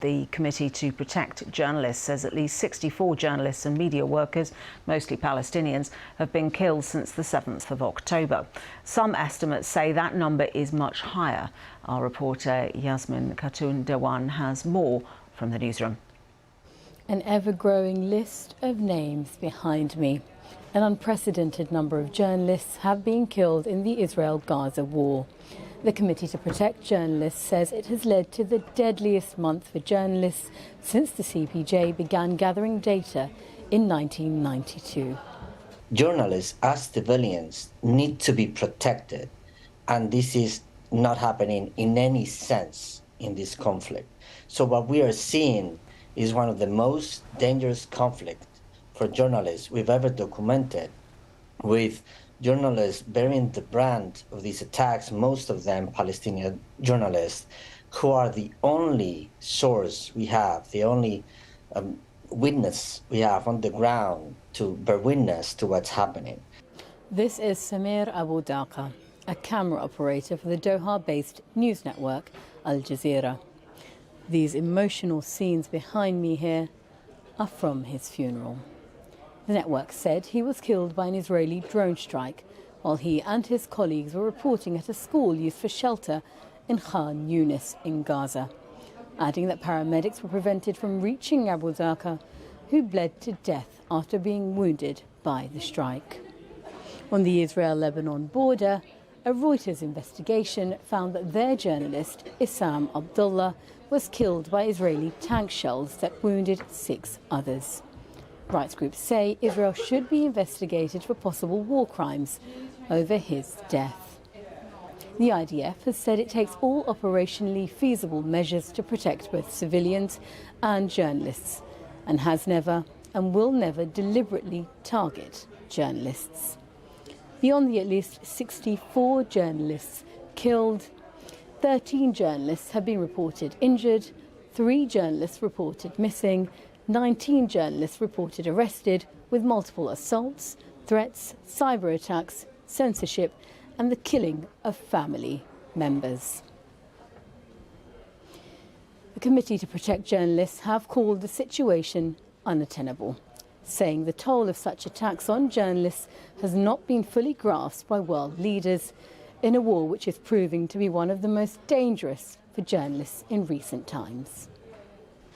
The Committee to Protect Journalists says at least 64 journalists and media workers, mostly Palestinians, have been killed since the 7th of October. Some estimates say that number is much higher. Our reporter Yasmin Khatun Dewan has more from the newsroom. An ever-growing list of names behind me. An unprecedented number of journalists have been killed in the Israel-Gaza war. The Committee to Protect Journalists says it has led to the deadliest month for journalists since the CPJ began gathering data in 1992. Journalists as civilians need to be protected, and this is not happening in any sense in this conflict. So what we are seeing is one of the most dangerous conflicts for journalists we've ever documented, with journalists bearing the brand of these attacks, most of them Palestinian journalists, who are the only source we have, the only witness we have on the ground to bear witness to what's happening. This is Samir Abu Daqa, a camera operator for the Doha-based news network Al Jazeera. These emotional scenes behind me here are from his funeral. The network said he was killed by an Israeli drone strike while he and his colleagues were reporting at a school used for shelter in Khan Yunis in Gaza, adding that paramedics were prevented from reaching Abu Daqa, who bled to death after being wounded by the strike. On the Israel-Lebanon border, a Reuters investigation found that their journalist, Issam Abdullah, was killed by Israeli tank shells that wounded 6 others. Rights groups say Israel should be investigated for possible war crimes over his death. The IDF has said it takes all operationally feasible measures to protect both civilians and journalists, and has never and will never deliberately target journalists. Beyond the at least 64 journalists killed, 13 journalists have been reported injured, 3 journalists reported missing, 19 journalists reported arrested, with multiple assaults, threats, cyber attacks, censorship and the killing of family members. The Committee to Protect Journalists have called the situation unattainable, saying the toll of such attacks on journalists has not been fully grasped by world leaders in a war which is proving to be one of the most dangerous for journalists in recent times.